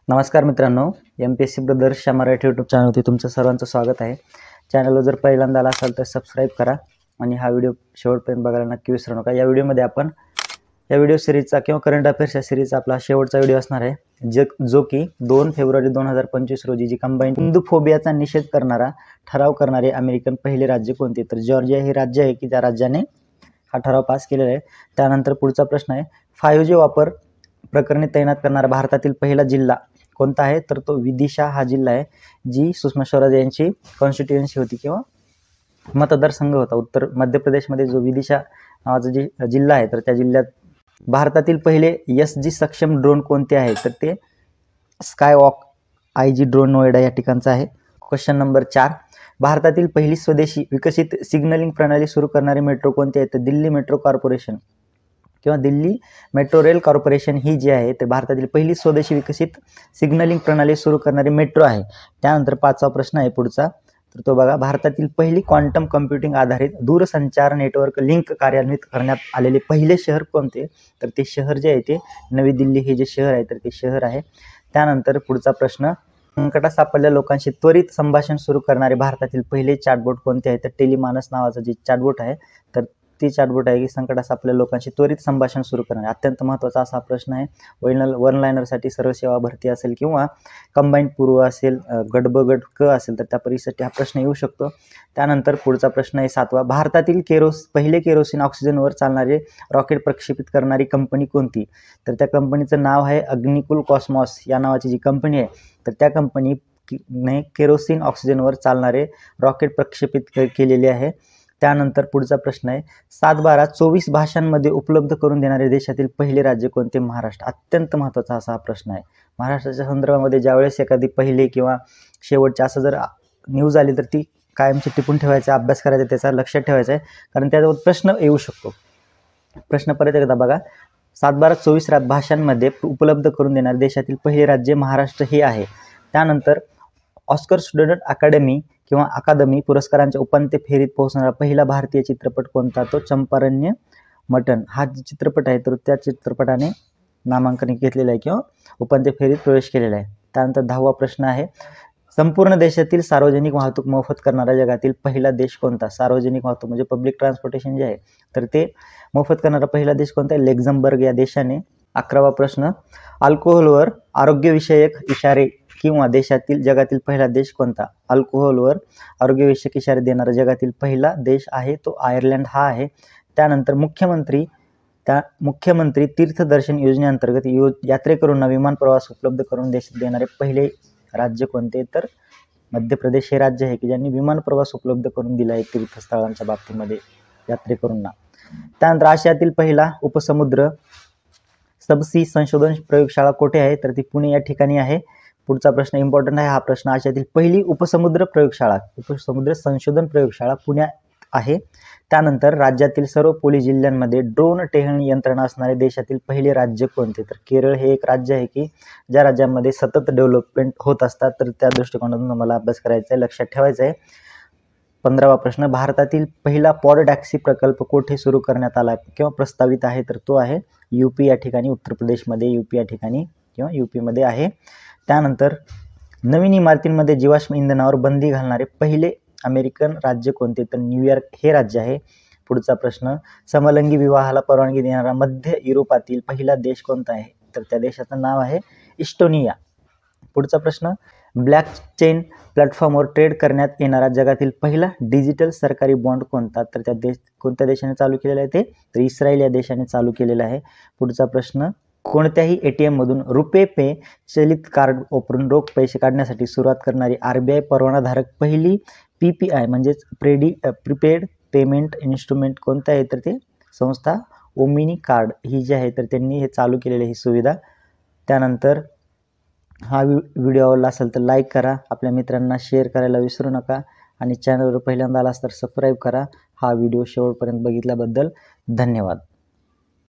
नमस्कार मित्रांनो, MPSC brothers या मराठी यूट्यूब चॅनलवरती तुमचं सर्वांचं स्वागत आहे। चॅनलवर जर पहिल्यांदा आला असाल तर सबस्क्राईब करा आणि हा व्हिडिओ शेवटपर्यंत बघायला नक्की विसरू नका। या व्हिडिओमध्ये आपण या व्हिडिओ सिरीजचा किंवा करंट अफेअर्सच्या सिरीजचा आपला शेवटचा व्हिडिओ असणार आहे, जो की 2 फेब्रुवारी 2025 रोजी जी कंबाईंड हिंदूफोबियाचा निषेध करणारा ठराव करणारे अमेरिकन पहिले राज्य कोणते? तर जॉर्जिया हे राज्य आहे की त्या राज्याने हा ठराव पास केलेला आहे। त्यानंतर पुढचा प्रश्न आहे, 5G वापर प्रकरणी तैनात करणारा भारतातील पहिला जिल्हा कोणता आहे? तर तो विदिशा हा जिल्हा आहे, जी सुषमा स्वराज यांची कॉन्स्टिट्युएन्सी होती किंवा मतदारसंघ होता। उत्तर मध्य प्रदेशमध्ये जो विदिशा नावाचा जिल्हा आहे, तर त्या जिल्ह्यात भारतातील पहिले SG सक्षम ड्रोन कोणते आहे? तर ते स्कायवॉक IG ड्रोन नोएडा या ठिकाणचा आहे। क्वेश्चन नंबर 4, भारतातील पहिली स्वदेशी विकसित सिग्नलिंग प्रणाली सुरू करणारी मेट्रो कोणती आहे? तर दिल्ली मेट्रो कॉर्पोरेशन किंवा दिल्ली मेट्रो रेल कॉर्पोरेशन ही जी आहे ते भारतातील पहिली स्वदेशी विकसित सिग्नलिंग प्रणाली सुरू करणारी मेट्रो आहे। त्यानंतर 5वा प्रश्न आहे पुढचा, तर तो बघा, भारतातील पहिली क्वांटम कम्प्युटिंग आधारित दूरसंचार नेटवर्क लिंक कार्यान्वित करण्यात आलेले पहिले शहर कोणते? तर ते शहर जे आहे ते नवी दिल्ली हे जे शहर आहे तर ते शहर आहे। त्यानंतर पुढचा प्रश्न, संकटात सापडलेल्या लोकांशी त्वरित संभाषण सुरू करणारे भारतातील पहिले चॅटबोट कोणते आहे? तर टेलिमानस नावाचं जे चॅटबोट आहे तर ती चॅटबोट आहे की संकटात सापडलेल्या लोकांशी त्वरित संभाषण सुरू करणारे। अत्यंत महत्त्वाचा असा प्रश्न आहे। वन लायनरसाठी सर्व सेवा भरती असेल किंवा कंबाईंड पूर्व असेल, गट ब गट क असेल तर त्या परीक्षेसाठी हा प्रश्न येऊ शकतो। त्यानंतर पुढचा प्रश्न आहे 7वा, भारतातील पहिले केरोसिन ऑक्सिजनवर चालणारे रॉकेट प्रक्षेपित करणारी कंपनी कोणती? तर त्या कंपनीचं नाव आहे अग्निकुल कॉस्मॉस या नावाची जी कंपनी आहे तर त्या कंपनीने केरोसिन ऑक्सिजनवर चालणारे रॉकेट प्रक्षेपित केलेले आहे। त्यानंतर पुढचा प्रश्न आहे, 7/12 24 भाषांमध्ये उपलब्ध करून देणारे देशातील पहिले राज्य कोणते? महाराष्ट्र। अत्यंत महत्त्वाचा असा हा प्रश्न आहे। महाराष्ट्राच्या संदर्भामध्ये ज्यावेळेस एखादी पहिले किंवा शेवटची असं जर न्यूज आली तर ती कायमची टिपून ठेवायचा, अभ्यास करायचा, त्याचा लक्षात ठेवायचा आहे, कारण त्यावर प्रश्न येऊ शकतो। प्रश्न परत एकदा बघा, 7/12 भाषांमध्ये उपलब्ध करून देणारे देशातील पहिले राज्य महाराष्ट्र हे आहे। त्यानंतर ऑस्कर स्टुडंट अकादमी पुरस्कारांच्या उपांत्य फेरीत पोहोचणारा पहिला भारतीय चित्रपट कोणता? तो चंपारण्य मटन हा चित्रपट आहे, तर त्या चित्रपटाने नामांकन घेतलेलं आहे किंवा उपांत्य फेरीत प्रवेश केलेला आहे। त्यानंतर 10वा प्रश्न आहे, संपूर्ण देशातील सार्वजनिक वाहतूक मोफत करणारा जगातील पहिला देश कोणता? सार्वजनिक वाहतूक म्हणजे पब्लिक ट्रान्सपोर्टेशन जे आहे तर ते मोफत करणारा पहिला देश कोणता आहे? लक्झमबर्ग या देशाने। 11वा प्रश्न, अल्कोहोलवर आरोग्यविषयक इशारे किंवा जगातील पहिला देश कोणता? अल्कोहोलवर आरोग्यविषयक इशारे देणारा जगातील पहिला देश आहे तो आयर्लंड हा आहे। त्यानंतर मुख्यमंत्री तीर्थदर्शन योजनेअंतर्गत यात्रेकरूंना विमान प्रवास उपलब्ध करून देणारे पहिले राज्य कोणते? तर मध्य प्रदेश हे राज्य आहे की ज्यांनी विमान प्रवास उपलब्ध करून दिला आहे तीर्थस्थळांच्या बाबतीमध्ये यात्रेकरूंना। त्यानंतर आशियातील पहिला उपसमुद्र सबसी संशोधन प्रयोगशाळा कुठे आहे? तर ती पुणे या ठिकाणी आहे। पुढचा प्रश्न इम्पॉर्टंट आहे हा प्रश्न, आशियातील पहिली उपसमुद्र संशोधन प्रयोगशाळा पुण्यात आहे। त्यानंतर राज्यातील सर्व पोलीस जिल्ह्यांमध्ये ड्रोन टेहळणी यंत्रणा असणारे देशातील पहिले राज्य कोणते? तर केरळ हे एक राज्य आहे की ज्या राज्यामध्ये सतत डेव्हलपमेंट होत असतात, तर त्या दृष्टिकोनातून मला अभ्यास करायचा आहे, लक्षात ठेवायचं आहे। 15वा प्रश्न, भारतातील पहिला पॉड टॅक्सी प्रकल्प कुठे सुरू करण्यात आला किंवा प्रस्तावित आहे? तर तो आहे UP या ठिकाणी, उत्तर प्रदेशमध्ये UP या ठिकाणी किंवा UP मध्ये आहे। त्यानंतर नवीन इमारतींमध्ये जीवाश्म इंधनावर बंदी घालणारे पहिले अमेरिकन राज्य कोणते? तर न्यूयॉर्क हे राज्य आहे। पुढचा प्रश्न, समलिंगी विवाहाला परवानगी देणारा मध्य युरोपातील पहिला देश कोणता आहे? तर त्या देशाचं नाव आहे इस्टोनिया। पुढचा प्रश्न, ब्लॉकचेन प्लॅटफॉर्मवर ट्रेड करण्यात येणारा जगातील पहिला डिजिटल सरकारी बॉन्ड कोणता? तर कोणत्या देशाने चालू केलेला आहे? तर इस्रायल या देशाने चालू केलेला आहे। पुढचा प्रश्न, कोणत्याही ATM मधून रुपे पे चलित कार्ड वापरून रोख पैसे काढण्यासाठी सुरुवात करणारी RBI परवानाधारक पहिली PPI म्हणजेच प्रीपेड पेमेंट इन्स्ट्रुमेंट कोणतं आहे? तर ते संस्था ओमिनी कार्ड ही जी आहे तर त्यांनी हे चालू केलेली ही सुविधा। त्यानंतर हा व्हिडिओ आवडला असेल तर लाईक करा, आपल्या मित्रांना शेअर करायला विसरू नका आणि चॅनलवर पहिल्यांदा आलास तर सबस्क्राईब करा। हा व्हिडिओ शेवटपर्यंत बघितल्याबद्दल धन्यवाद।